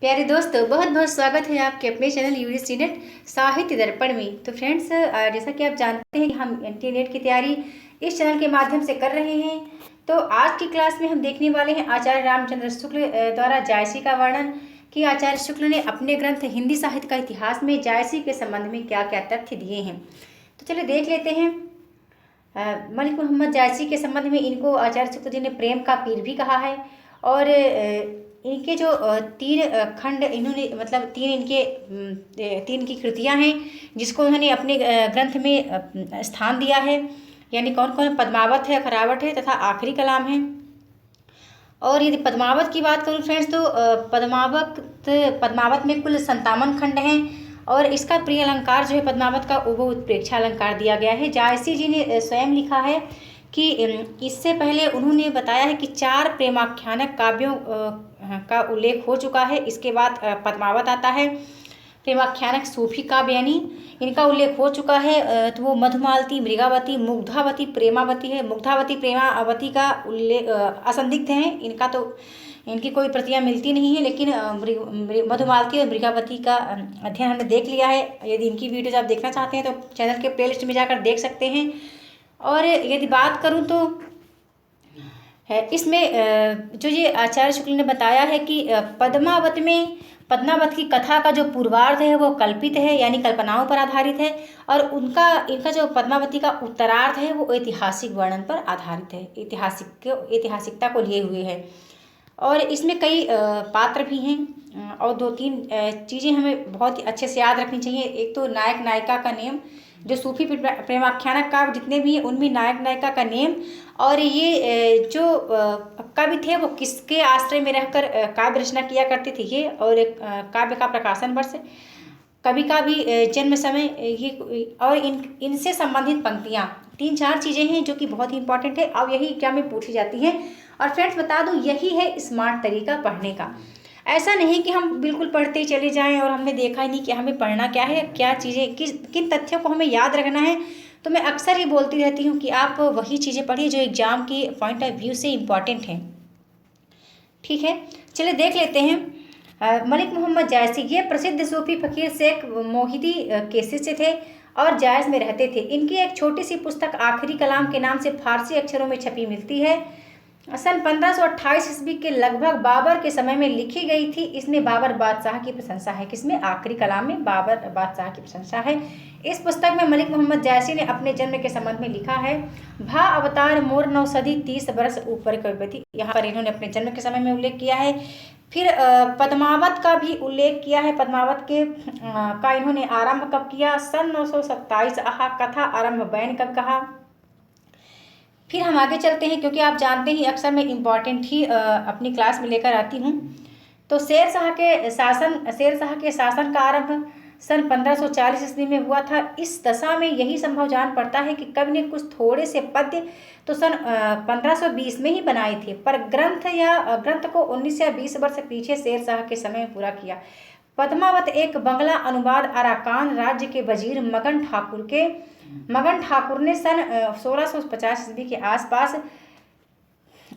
प्यारे दोस्तों, बहुत बहुत स्वागत है आपके अपने चैनल यूजीसी नेट साहित्य दर्पण में। तो फ्रेंड्स, जैसा कि आप जानते हैं कि हम एनटीए नेट की तैयारी इस चैनल के माध्यम से कर रहे हैं। तो आज की क्लास में हम देखने वाले हैं आचार्य रामचंद्र शुक्ल द्वारा जायसी का वर्णन कि आचार्य शुक्ल ने अपने ग्रंथ हिंदी साहित्य का इतिहास में जायसी के संबंध में क्या क्या तथ्य दिए हैं। तो चलिए देख लेते हैं। मलिक मोहम्मद जायसी के संबंध में इनको आचार्य शुक्ल जी ने प्रेम का पीर भी कहा है। और इनके जो तीन खंड इन्होंने मतलब तीन की कृतियां हैं जिसको उन्होंने अपने ग्रंथ में स्थान दिया है। यानी कौन कौन? पद्मावत है, अखरावट है तथा आखिरी कलाम है। और यदि पद्मावत की बात करूं फ्रेंड्स, तो पद्मावत में कुल 57 खंड हैं। और इसका प्रिय अलंकार जो है पद्मावत का वो उत्प्रेक्षा अलंकार दिया गया है। जायसी जी ने स्वयं लिखा है कि इससे पहले उन्होंने बताया है कि 4 प्रेमाख्यानक काव्यों का उल्लेख हो चुका है। इसके बाद पद्मावत आता है। प्रेमाख्यानक सूफी काव्य यानी इनका उल्लेख हो चुका है। तो वो मधुमालती, मृगावती, मुग्धावती, प्रेमावती है। मुग्धावती प्रेमावती का उल्लेख असंदिग्ध है। इनका तो इनकी कोई प्रतियां मिलती नहीं है, लेकिन मधुमालती और मृगावती का अध्ययन हमने देख लिया है। यदि इनकी वीडियोज आप देखना चाहते हैं तो चैनल के प्लेलिस्ट में जाकर देख सकते हैं। और यदि बात करूं तो इसमें जो ये आचार्य शुक्ल ने बताया है कि पद्मावत की कथा का जो पूर्वार्ध है वो कल्पित है, यानी कल्पनाओं पर आधारित है। और इनका जो पद्मावती का उत्तरार्ध है वो ऐतिहासिक वर्णन पर आधारित है, ऐतिहासिकता को लिए हुए है। और इसमें कई पात्र भी हैं। और 2-3 चीज़ें हमें बहुत ही अच्छे से याद रखनी चाहिए। एक तो नायक नायिका का नेम, जो सूफी प्रेमाख्यानक काव्य जितने भी हैं उनमें नायक नायिका का नेम। और ये जो कवि थे वो किसके आश्रय में रहकर काव्य रचना किया करते थे ये, और काव्य का प्रकाशन वर्ष, कवि का भी जन्म समय, ये और इनसे संबंधित पंक्तियाँ, 3-4 चीज़ें हैं जो कि बहुत ही इंपॉर्टेंट है। अब यही एग्जाम में पूछी जाती हैं। और फ्रेंड्स बता दूं, यही है स्मार्ट तरीका पढ़ने का। ऐसा नहीं कि हम बिल्कुल पढ़ते चले जाएं और हमने देखा ही नहीं कि हमें पढ़ना क्या है, क्या चीज़ें, किन तथ्यों को हमें याद रखना है। तो मैं अक्सर ही बोलती रहती हूँ कि आप वही चीज़ें पढ़िए जो एग्जाम की पॉइंट ऑफ व्यू से इम्पॉर्टेंट हैं। ठीक है, चलिए देख लेते हैं। मलिक मोहम्मद जायसी ये प्रसिद्ध सूफी फकीर शेख मोहिदी के शिष्य थे और जायस में रहते थे। इनकी एक छोटी सी पुस्तक आखिरी कलाम के नाम से फारसी अक्षरों में छपी मिलती है। सन 1528 ईस्वी के लगभग बाबर के समय में लिखी गई थी। इसमें बाबर बादशाह की प्रशंसा है। किसमें? आखिरी कलाम में बाबर बादशाह की प्रशंसा है। इस पुस्तक में मलिक मोहम्मद जायसी ने अपने जन्म के संबंध में लिखा है। भा अवतार मोर नौसदी 30 बरस ऊपर कवि। यहाँ पर इन्होंने अपने जन्म के समय में उल्लेख किया है। फिर पद्मावत का भी उल्लेख किया है। पद्मावत के का इन्होंने आरंभ कब किया? सन 927। कथा आरंभ बैन कब कहा? फिर हम आगे चलते हैं, क्योंकि आप जानते ही अक्सर मैं इम्पॉर्टेंट ही अपनी क्लास में लेकर आती हूँ। तो शेर शाह के शासन का आरंभ सन 1540 ईस्वी में हुआ था। इस दशा में यही संभव जान पड़ता है कि कवि ने कुछ थोड़े से पद्य तो सन 1520 में ही बनाए थे, पर ग्रंथ को 19 या 20 वर्ष पीछे शेर शाह के समय में पूरा किया। पद्मावत एक बंगला अनुवाद अराकान राज्य के वजीर मगन ठाकुर ने सन 1650 ईस्वी के आसपास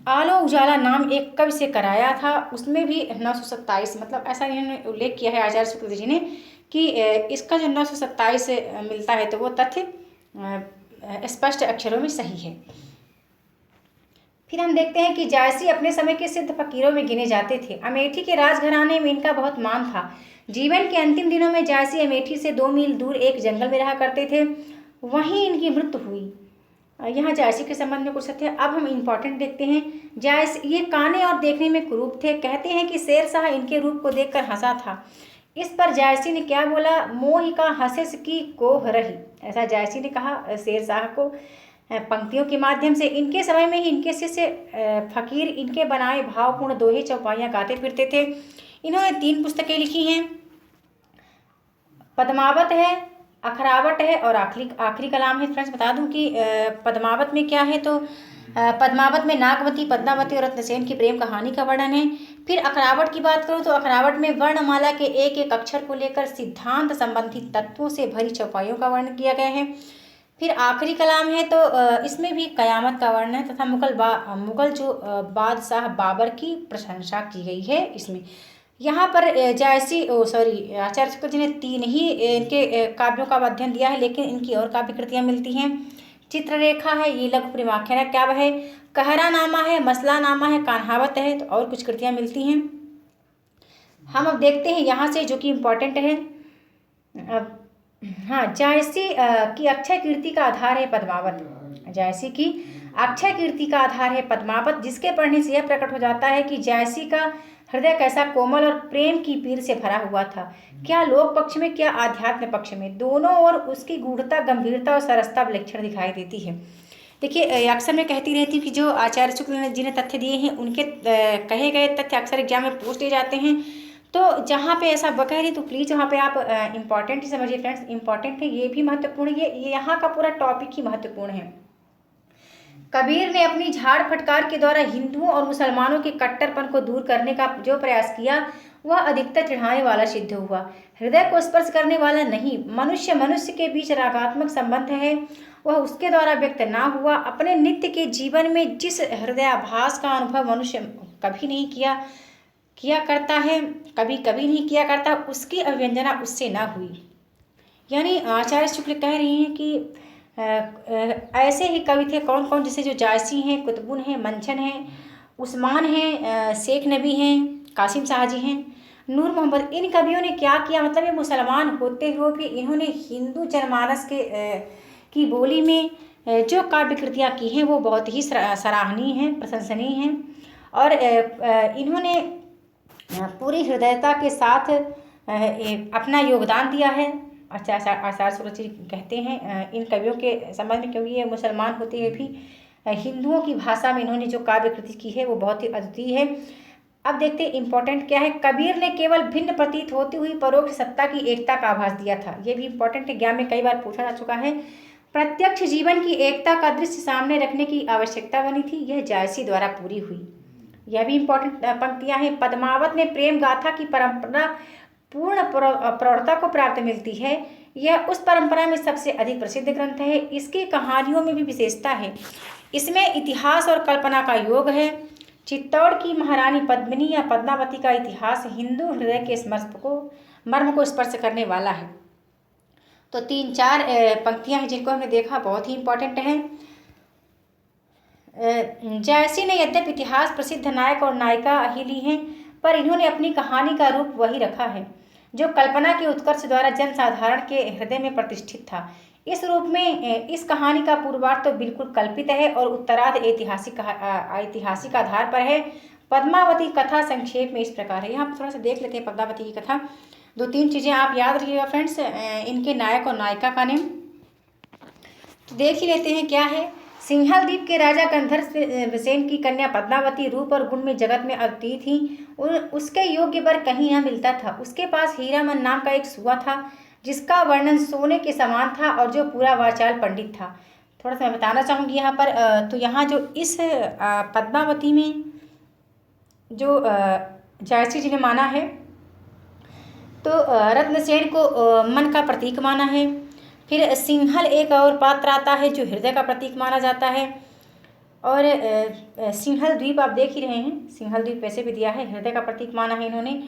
आलो उजाला नाम एक कवि से कराया था। उसमें भी 927 मतलब ऐसा इन्होंने उल्लेख किया है आचार्य शुक्ल जी ने कि इसका जो 927 मिलता है तो वो तथ्य स्पष्ट अक्षरों में सही है। फिर हम देखते हैं कि जायसी अपने समय के सिद्ध फकीरों में गिने जाते थे। अमेठी के राजघराने में इनका बहुत मान था। जीवन के अंतिम दिनों में जायसी अमेठी से 2 मील दूर एक जंगल में रहा करते थे। वहीं इनकी मृत्यु हुई। यहाँ जायसी के संबंध में कुछ तथ्य अब हम इम्पोर्टेंट देखते हैं। ये काने और देखने में कुरूप थे। कहते हैं कि शेर शाह इनके रूप को देखकर हंसा था। इस पर जायसी ने क्या बोला? मोह का हंसेस की कोह रही, ऐसा जायसी ने कहा शेर शाह को पंक्तियों के माध्यम से। इनके समय में ही इनके शिष्य फकीर इनके बनाए भावपूर्ण दोहे चौपाइयाँ गाते फिरते थे। इन्होंने 3 पुस्तकें लिखी हैं। पद्मावत है, अखरावट है और आखिरी कलाम है। फ्रेंड्स बता दूं कि पद्मावत में क्या है, तो पद्मावत में नागवती, पद्मावती और रत्नसेन की प्रेम कहानी का वर्णन है। फिर अखरावट की बात करूं तो अखरावट में वर्णमाला के एक एक अक्षर को लेकर सिद्धांत संबंधी तत्वों से भरी चौपाइयों का वर्णन किया गया है। फिर आखिरी कलाम है तो इसमें भी कयामत का वर्णन है तथा मुगल जो बादशाह बाबर की प्रशंसा की गई है इसमें। यहाँ पर आचार्य शुक्ल जी ने 3 ही इनके काव्यों का अध्ययन दिया है, लेकिन इनकी और काव्य कृतियाँ मिलती हैं। चित्ररेखा है, ये लघु प्रेमाख्यान काव्य है, कहरानामा है, मसलानामा है, कान्हावत है, तो और कुछ कृतियाँ मिलती हैं। हम अब देखते हैं यहाँ से जो कि इम्पोर्टेंट है। अब हाँ, जायसी की अक्षय कीर्ति का आधार है पद्मावत। जायसी की अक्षय कीर्ति का आधार है पद्मावत, जिसके पढ़ने से यह प्रकट हो जाता है कि जायसी का हृदय कैसा कोमल और प्रेम की पीर से भरा हुआ था। क्या लोक पक्ष में, क्या आध्यात्म पक्ष में, दोनों ओर उसकी गूढ़ता, गंभीरता और सरसता विलक्षण दिखाई देती है। देखिए, अक्सर मैं कहती रहती हूँ कि जो आचार्य शुक्ल जी ने तथ्य दिए हैं, उनके कहे गए तथ्य अक्सर एग्जाम में पूछ लिए जाते हैं। तो जहाँ पे ऐसा बकह रही तो प्लीज़ वहाँ पे आप इम्पॉर्टेंट ही समझिए फ्रेंड्स, इम्पॉर्टेंट है, ये भी महत्वपूर्ण है, ये यहाँ का पूरा टॉपिक ही महत्वपूर्ण है। कबीर ने अपनी झाड़ फटकार के द्वारा हिंदुओं और मुसलमानों के कट्टरपन को दूर करने का जो प्रयास किया, वह अधिकतर चिढ़ाने वाला सिद्ध हुआ, हृदय को स्पर्श करने वाला नहीं। मनुष्य मनुष्य के बीच रागात्मक संबंध है, वह उसके द्वारा व्यक्त ना हुआ। अपने नित्य के जीवन में जिस हृदयाभास का अनुभव मनुष्य कभी नहीं किया करता है, कभी नहीं किया करता, उसकी अभिव्यंजना उससे ना हुई। यानी आचार्य शुक्ल कह रही हैं कि ऐसे ही कवि थे कौन कौन, जैसे जो जायसी हैं, कुतुबुन हैं, मंचन हैं, उस्मान हैं, शेख नबी हैं, कासिम शाह जी हैं, नूर मोहम्मद। इन कवियों ने क्या किया, मतलब ये मुसलमान होते हुए भी इन्होंने हिंदू जनमानस की बोली में जो काव्य कृतियाँ की हैं वो बहुत ही सराहनीय हैं, प्रशंसनीय हैं। और इन्होंने पूरी हृदयता के साथ अपना योगदान दिया है। आचार्य शुक्ल जी कहते हैं इन कवियों के संबंध में, क्योंकि ये मुसलमान होते हुए भी हिंदुओं की भाषा में इन्होंने जो काव्य कृति की है वो बहुत ही अद्वितीय है। अब देखते हैं इम्पोर्टेंट क्या है। कबीर ने केवल भिन्न प्रतीत होती हुई परोक्ष सत्ता की एकता का आभास दिया था। ये भी इम्पोर्टेंट है, ज्ञान में कई बार पूछा जा चुका है। प्रत्यक्ष जीवन की एकता का दृश्य सामने रखने की आवश्यकता बनी थी, यह जायसी द्वारा पूरी हुई। यह भी इम्पोर्टेंट पंक्तियां हैं। पद्मावत में प्रेम गाथा की परंपरा पूर्ण प्रौढ़ता को प्राप्त मिलती है। यह उस परंपरा में सबसे अधिक प्रसिद्ध ग्रंथ है। इसकी कहानियों में भी विशेषता है, इसमें इतिहास और कल्पना का योग है। चित्तौड़ की महारानी पद्मिनी या पद्मावती का इतिहास हिंदू हृदय के मर्म को स्पर्श करने वाला है। तो 3-4 पंक्तियां हैं जिनको हमने देखा, बहुत ही इंपॉर्टेंट हैं। जायसी ने यद्यपि इतिहास प्रसिद्ध नायक और नायिका ही ली हैं, पर इन्होंने अपनी कहानी का रूप वही रखा है जो कल्पना के उत्कर्ष द्वारा जनसाधारण के हृदय में प्रतिष्ठित था। इस रूप में इस कहानी का पूर्वार्ध तो बिल्कुल कल्पित है और उत्तरार्ध ऐतिहासिक आधार पर है। पद्मावती कथा संक्षेप में इस प्रकार है। यहाँ पर थोड़ा सा देख लेते हैं पद्मावती की कथा। 2-3 चीज़ें आप याद रखिएगा फ्रेंड्स, इनके नायक और नायिका का नेम तो देख ही लेते हैं क्या है। सिंहल द्वीप के राजा गंधर्व सेन की कन्या पद्मावती रूप और गुण में जगत में अद्वितीय थी। उसके योग्य वर कहीं न मिलता था। उसके पास हीरामन नाम का एक सुआ था, जिसका वर्णन सोने के समान था और जो पूरा वाचाल पंडित था। थोड़ा सा मैं बताना चाहूँगी यहाँ पर। तो यहाँ जो इस पद्मावती में जो जायसी जी ने माना है, तो रत्नसेन को मन का प्रतीक माना है। फिर सिंहल एक और पात्र आता है जो हृदय का प्रतीक माना जाता है। और सिंहल द्वीप आप देख ही रहे हैं, सिंहल द्वीप वैसे भी दिया है, हृदय का प्रतीक माना है इन्होंने।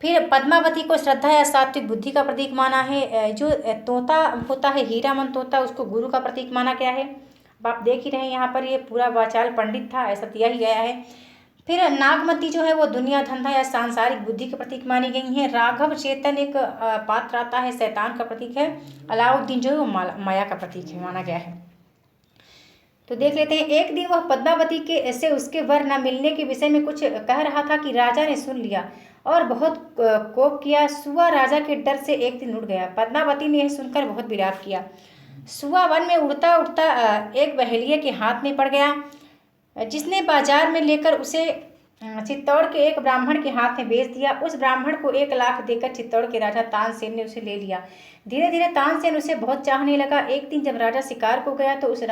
फिर पद्मावती को श्रद्धा या सात्विक बुद्धि का प्रतीक माना है। जो तोता होता है, हीरामन तोता, उसको गुरु का प्रतीक माना गया है। अब आप देख ही रहे हैं यहाँ पर, ये पूरा वाचाल पंडित था, ऐसा दिया ही गया है। फिर नागमती जो है वो दुनिया धंधा या सांसारिक बुद्धि के प्रतीक मानी गई है। राघव चेतन एक पात्र आता है, शैतान का प्रतीक है। अलाउद्दीन जो है वो माया का प्रतीक है, माना गया है। तो देख लेते हैं। एक दिन वह पद्मावती के से उसके वर न मिलने के विषय में कुछ कह रहा था कि राजा ने सुन लिया और बहुत कोप किया। सुआ राजा के डर से एक दिन उड़ गया। पद्मावती ने यह सुनकर बहुत विलाप किया। सुआ वन में उड़ता उड़ता एक बहेलिये के हाथ में पड़ गया, जिसने बाजार में लेकर उसे चित्तौड़ के एक ब्राह्मण के हाथ में बेच दिया। उस ब्राह्मण को 1 लाख देकर चित्तौड़ के राजा तानसेन ने उसे ले लिया। धीरे धीरे तानसेन उसे बहुत चाहने लगा। एक दिन जब राजा शिकार को गया तो उसकी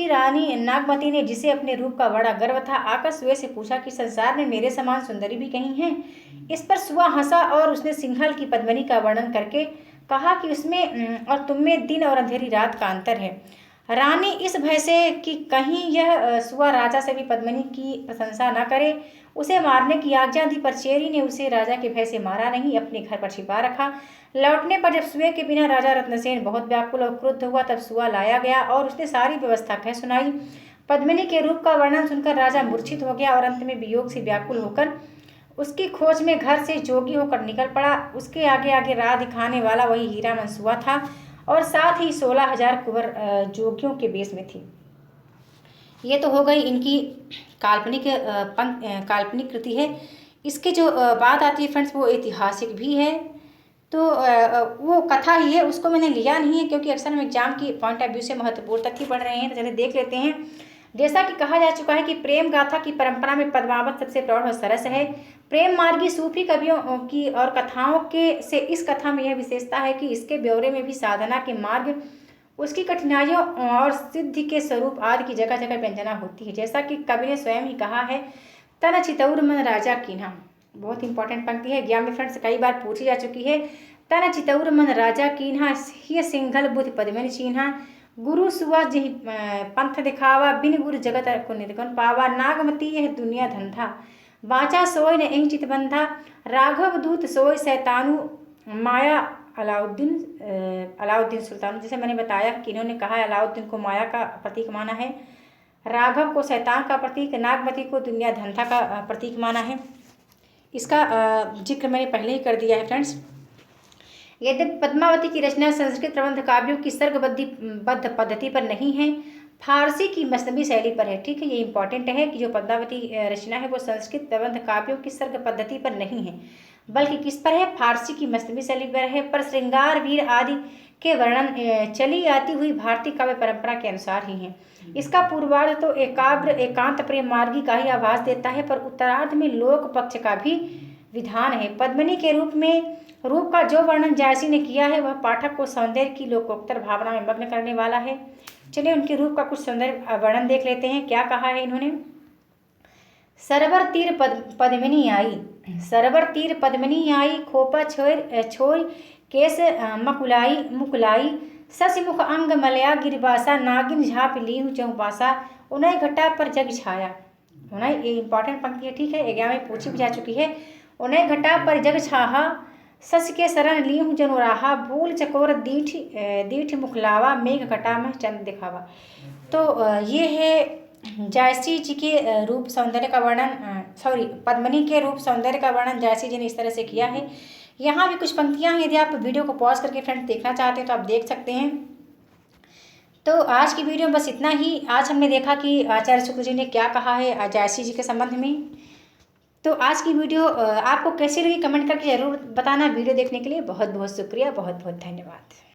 रानी नागमती ने, जिसे अपने रूप का बड़ा गर्व था, आकर सुए से पूछा कि संसार में मेरे समान सुंदरी भी कहीं है। इस पर सुआ हंसा और उसने सिंहल की पद्मिनी का वर्णन करके कहा कि उसमें और तुम में दिन और अंधेरी रात का अंतर है। रानी इस भय से कि कहीं यह सुआ राजा से भी पद्मिनी की प्रशंसा न करे, उसे मारने की आज्ञा दी, पर चेरी ने उसे राजा के भय से मारा नहीं, अपने घर पर छिपा रखा। लौटने पर जब सुए के बिना राजा रत्नसेन बहुत व्याकुल और क्रुद्ध हुआ, तब सुआ लाया गया और उसने सारी व्यवस्था कह सुनाई। पद्मिनी के रूप का वर्णन सुनकर राजा मूर्छित हो गया और अंत में वियोग से व्याकुल होकर उसकी खोज में घर से जोगी होकर निकल पड़ा। उसके आगे आगे राह दिखाने वाला वही हीरा मनसुआ था और साथ ही 16,000 कुंवर जोगियों के बेस में थी। ये तो हो गई इनकी काल्पनिक कृति है। इसके जो बात आती है फ्रेंड्स, वो ऐतिहासिक भी है। तो वो कथा ही है, उसको मैंने लिया नहीं है क्योंकि अक्सर हम एग्जाम की पॉइंट ऑफ व्यू से महत्वपूर्ण तथ्य पढ़ रहे हैं। तो चलिए देख लेते हैं। जैसा कि कहा जा चुका है कि प्रेम गाथा की परंपरा में पद्मावत सबसे प्रौढ़ और सरस है। प्रेम मार्गी सूफी कवियों की और कथाओं के से इस कथा में यह विशेषता है कि इसके ब्यौरे में भी साधना के मार्ग, उसकी कठिनाइयों और सिद्धि के स्वरूप आदि की जगह जगह व्यंजना होती है। जैसा कि कवि ने स्वयं ही कहा है, तन चितौर मन राजा कीन्हा। बहुत इंपॉर्टेंट पंक्ति है, एग्जाम में फ्रेंड्स कई बार पूछी जा चुकी है। तन चितौर मन राजा कीन्हा, हिय सिंघल बुद्धि पद्मिनी चीन्हा। गुरु सुआ जिहि पंथ दिखावा, बिन गुरु जगत को निर्गुण पावा। नागमती यह दुनिया धंधा, बाचा सोय न एहि चित बंधा। राघव दूत सोय शैतानु, माया अलाउद्दीन सुल्तान। जैसे मैंने बताया कि इन्होंने कहा अलाउद्दीन को माया का प्रतीक माना है, राघव को शैतान का प्रतीक, नागमती को दुनिया धंधा का प्रतीक माना है। इसका जिक्र मैंने पहले ही कर दिया है फ्रेंड्स। यद्यपि पद्मावती की रचना संस्कृत प्रबंध काव्यों की सर्गबद्ध पद्धति पर नहीं है, फारसी की मसनवी शैली पर है। ठीक है, ये इंपॉर्टेंट है कि जो पद्मावती रचना है वो संस्कृत प्रबंध काव्यों की सर्ग पद्धति पर नहीं है, बल्कि किस पर है, फारसी की मसनवी शैली पर है। पर श्रृंगार वीर आदि के वर्णन चली आती हुई भारतीय काव्य परंपरा के अनुसार ही है। इसका पूर्वार्ध तो एकांत प्रेम मार्गी का ही आभास देता है, पर उत्तरार्ध में लोक पक्ष का भी विधान है। पद्मिनी के रूप का जो वर्णन जायसी ने किया है वह पाठक को सौंदर्य की लोकोत्तर भावना में मग्न करने वाला है। चलिए उनके रूप का कुछ सौंदर्य वर्णन देख लेते हैं। क्या कहा है इन्होंने, सरवर तीर पद्मिनी आई, सरवर तीर पद्मिनी आई। खोपा छोर केस मुकुलाई, ससिमुख अंग मलया गिरबासा। नागिन झाप लीहु चौपासा, उन्हें घटा पर जग छाया। उन्हें, ये इंपॉर्टेंट पंक्ति है, ठीक है, एग्जाम में पूछी भी जा चुकी है। उन्हें घटा पर जग छाहा, सस के शरण लीहु जनुराहा। भूल चकोर दीठ मुखलावा, मेघ घटा में चंद दिखावा। तो ये है जायसी जी के रूप सौंदर्य का वर्णन, पद्मिनी के रूप सौंदर्य का वर्णन जायसी जी ने इस तरह से किया है। यहाँ भी कुछ पंक्तियाँ हैं, यदि आप वीडियो को पॉज करके फ्रेंड्स देखना चाहते हैं तो आप देख सकते हैं। तो आज की वीडियो में बस इतना ही। आज हमने देखा कि आचार्य शुक्ल जी ने क्या कहा है जायसी जी के संबंध में। तो आज की वीडियो आपको कैसी लगी कमेंट करके ज़रूर बताना। वीडियो देखने के लिए बहुत बहुत शुक्रिया, बहुत बहुत धन्यवाद।